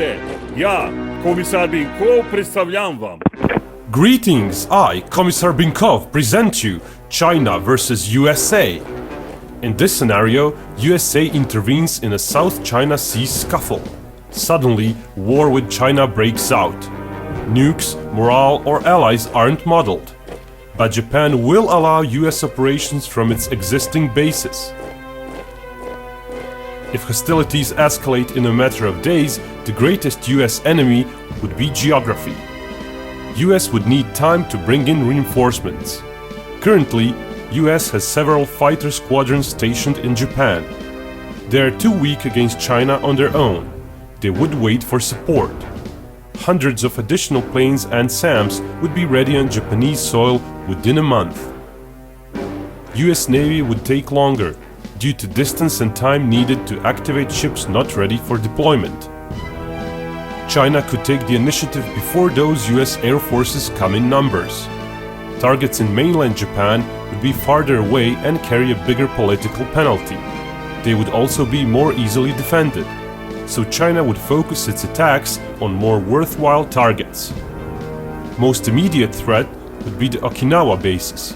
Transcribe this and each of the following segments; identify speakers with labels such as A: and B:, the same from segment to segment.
A: Здравствуйте! Я, комисар Бинков, представляю вам.
B: Greetings, I, Commissar Binkov, present you China versus USA. In this scenario, USA intervenes in a South China Sea scuffle. Suddenly, war with China breaks out. Nukes, morale or allies aren't modeled. But Japan will allow US operations from its existing bases. If hostilities escalate in a matter of days, the greatest US enemy would be geography. US would need time to bring in reinforcements. Currently, US has several fighter squadrons stationed in Japan. They are too weak against China on their own. They would wait for support. Hundreds of additional planes and SAMs would be ready on Japanese soil within a month. US Navy would take longer, due to distance and time needed to activate ships not ready for deployment. China could take the initiative before those US air forces come in numbers. Targets in mainland Japan would be farther away and carry a bigger political penalty. They would also be more easily defended, so China would focus its attacks on more worthwhile targets. Most immediate threat would be the Okinawa bases.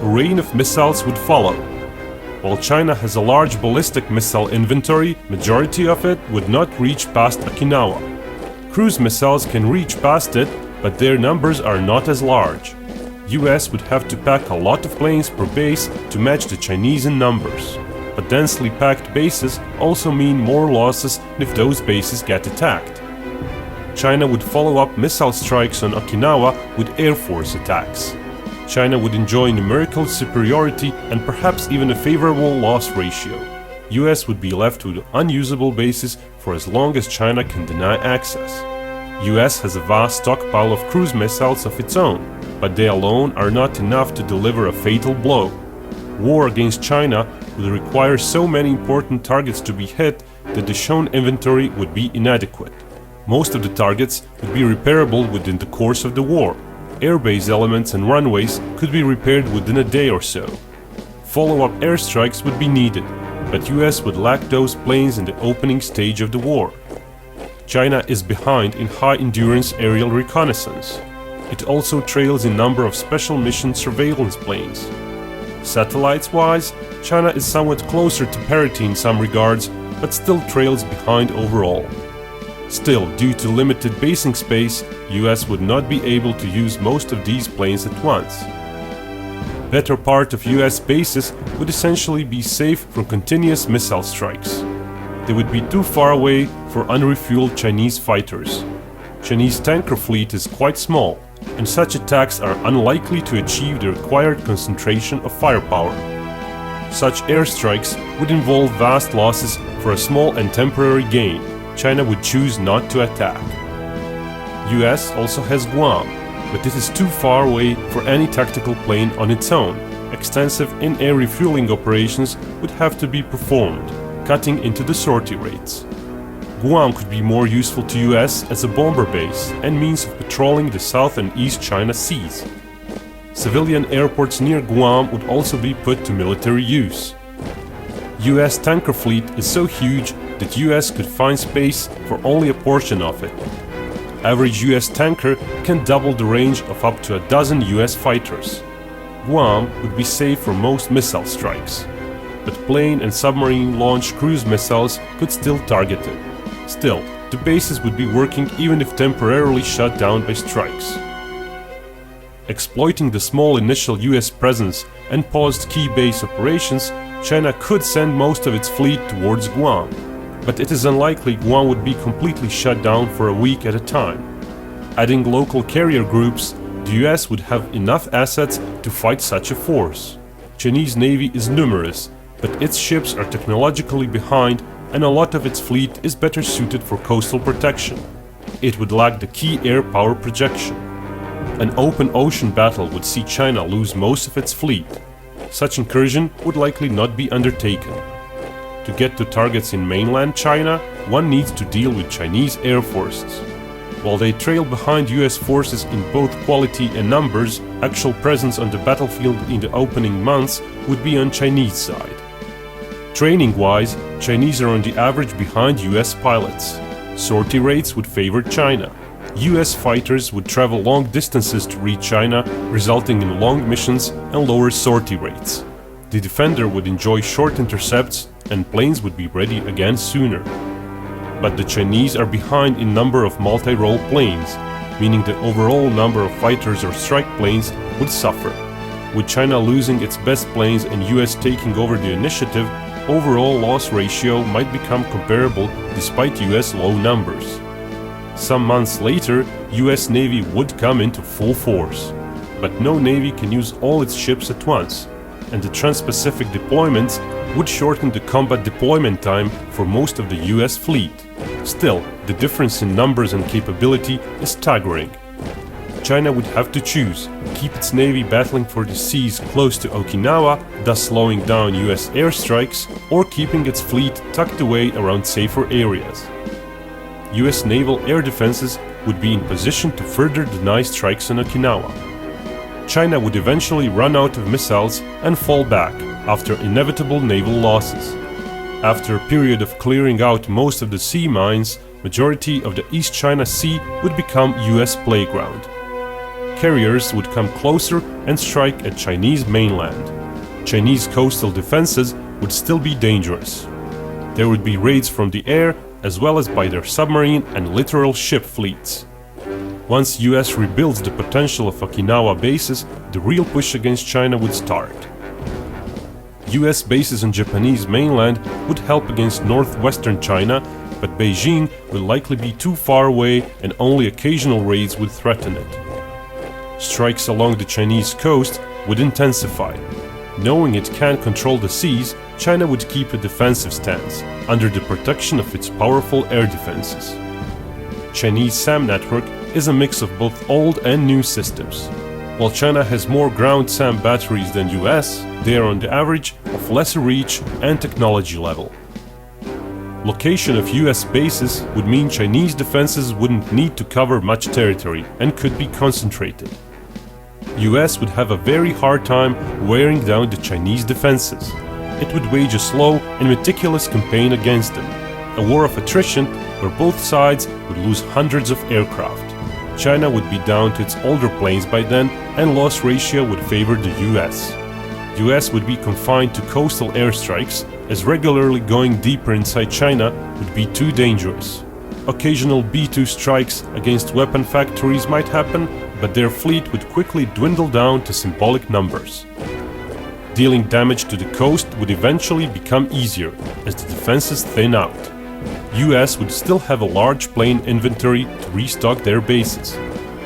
B: A rain of missiles would follow. While China has a large ballistic missile inventory, majority of it would not reach past Okinawa. Cruise missiles can reach past it, but their numbers are not as large. US would have to pack a lot of planes per base to match the Chinese in numbers. But densely packed bases also mean more losses if those bases get attacked. China would follow up missile strikes on Okinawa with Air Force attacks. China would enjoy numerical superiority and perhaps even a favorable loss ratio. US would be left with unusable bases for as long as China can deny access. US has a vast stockpile of cruise missiles of its own, but they alone are not enough to deliver a fatal blow. War against China would require so many important targets to be hit that the shown inventory would be inadequate. Most of the targets would be repairable within the course of the war. Airbase elements and runways could be repaired within a day or so. Follow-up airstrikes would be needed, but US would lack those planes in the opening stage of the war. China is behind in high-endurance aerial reconnaissance. It also trails in number of special mission surveillance planes. Satellites-wise, China is somewhat closer to parity in some regards, but still trails behind overall. Still, due to limited basing space, US would not be able to use most of these planes at once. Better part of US bases would essentially be safe from continuous missile strikes. They would be too far away for unrefueled Chinese fighters. Chinese tanker fleet is quite small, and such attacks are unlikely to achieve the required concentration of firepower. Such airstrikes would involve vast losses for a small and temporary gain. China would choose not to attack. US also has Guam, but this is too far away for any tactical plane on its own. Extensive in-air refueling operations would have to be performed, cutting into the sortie rates. Guam could be more useful to US as a bomber base and means of patrolling the South and East China Seas. Civilian airports near Guam would also be put to military use. US tanker fleet is so huge that US could find space for only a portion of it. Average US tanker can double the range of up to a dozen US fighters. Guam would be safe for most missile strikes, but plane and submarine-launched cruise missiles could still target it. Still, the bases would be working even if temporarily shut down by strikes. Exploiting the small initial US presence and paused key base operations, China could send most of its fleet towards Guam, but it is unlikely Guam would be completely shut down for a week at a time. Adding local carrier groups, the US would have enough assets to fight such a force. Chinese Navy is numerous, but its ships are technologically behind and a lot of its fleet is better suited for coastal protection. It would lack the key air power projection. An open ocean battle would see China lose most of its fleet. Such incursion would likely not be undertaken. To get to targets in mainland China, one needs to deal with Chinese air forces. While they trail behind US forces in both quality and numbers, actual presence on the battlefield in the opening months would be on Chinese side. Training-wise, Chinese are on the average behind US pilots. sortie rates would favor China. US fighters would travel long distances to reach China, resulting in long missions and lower sortie rates. The defender would enjoy short intercepts and planes would be ready again sooner. But the Chinese are behind in number of multi-role planes, meaning the overall number of fighters or strike planes would suffer. With China losing its best planes and US taking over the initiative, overall loss ratio might become comparable despite US low numbers. Some months later, US Navy would come into full force. But no navy can use all its ships at once, and the Trans-Pacific deployments would shorten the combat deployment time for most of the US fleet. Still, the difference in numbers and capability is staggering. China would have to choose: keep its navy battling for the seas close to Okinawa, thus slowing down US airstrikes, or keeping its fleet tucked away around safer areas. US naval air defenses would be in position to further deny strikes on Okinawa. China would eventually run out of missiles and fall back after inevitable naval losses. After a period of clearing out most of the sea mines, majority of the East China Sea would become US playground. Carriers would come closer and strike at Chinese mainland. Chinese coastal defenses would still be dangerous. There would be raids from the air as well as by their submarine and littoral ship fleets. Once US rebuilds the potential of Okinawa bases, the real push against China would start. US bases on Japanese mainland would help against northwestern China, but Beijing would likely be too far away and only occasional raids would threaten it. Strikes along the Chinese coast would intensify. Knowing it can't control the seas, China would keep a defensive stance, under the protection of its powerful air defenses. Chinese SAM network is a mix of both old and new systems. While China has more ground SAM batteries than US, they are on the average of lesser reach and technology level. Location of US bases would mean Chinese defenses wouldn't need to cover much territory and could be concentrated. US would have a very hard time wearing down the Chinese defenses. It would wage a slow and meticulous campaign against them, a war of attrition where both sides would lose hundreds of aircraft. China would be down to its older planes by then, and loss ratio would favor the US. US would be confined to coastal airstrikes, as regularly going deeper inside China would be too dangerous. Occasional B-2 strikes against weapon factories might happen, but their fleet would quickly dwindle down to symbolic numbers. Dealing damage to the coast would eventually become easier, as the defenses thin out. US would still have a large plane inventory to restock their bases,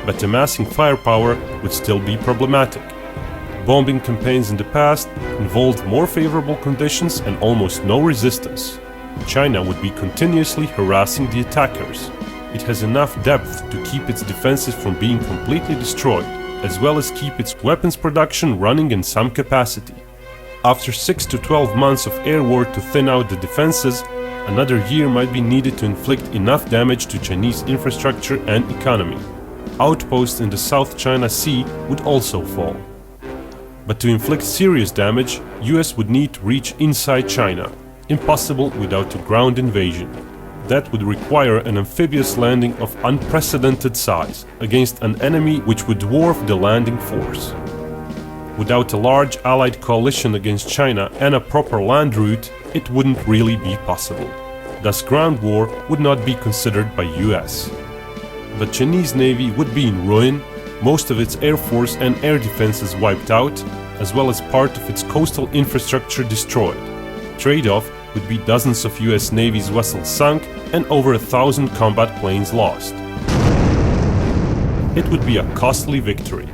B: but amassing firepower would still be problematic. Bombing campaigns in the past involved more favorable conditions and almost no resistance. China would be continuously harassing the attackers. It has enough depth to keep its defenses from being completely destroyed, as well as keep its weapons production running in some capacity. After 6 to 12 months of air war to thin out the defenses, another year might be needed to inflict enough damage to Chinese infrastructure and economy. Outposts in the South China Sea would also fall. But to inflict serious damage, US would need to reach inside China, impossible without a ground invasion. That would require an amphibious landing of unprecedented size against an enemy which would dwarf the landing force. Without a large allied coalition against China and a proper land route, it wouldn't really be possible. Thus ground war would not be considered by US. The Chinese Navy would be in ruin, most of its air force and air defenses wiped out, as well as part of its coastal infrastructure destroyed. Trade-off would be dozens of US Navy's vessels sunk and over 1,000 combat planes lost. It would be a costly victory.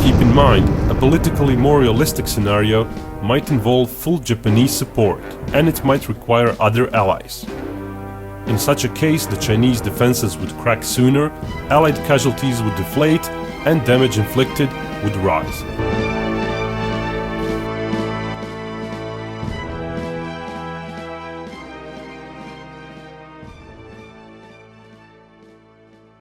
B: Keep in mind, a politically more realistic scenario might involve full Japanese support, and it might require other allies. In such a case, the Chinese defenses would crack sooner, allied casualties would deflate, and damage inflicted would rise.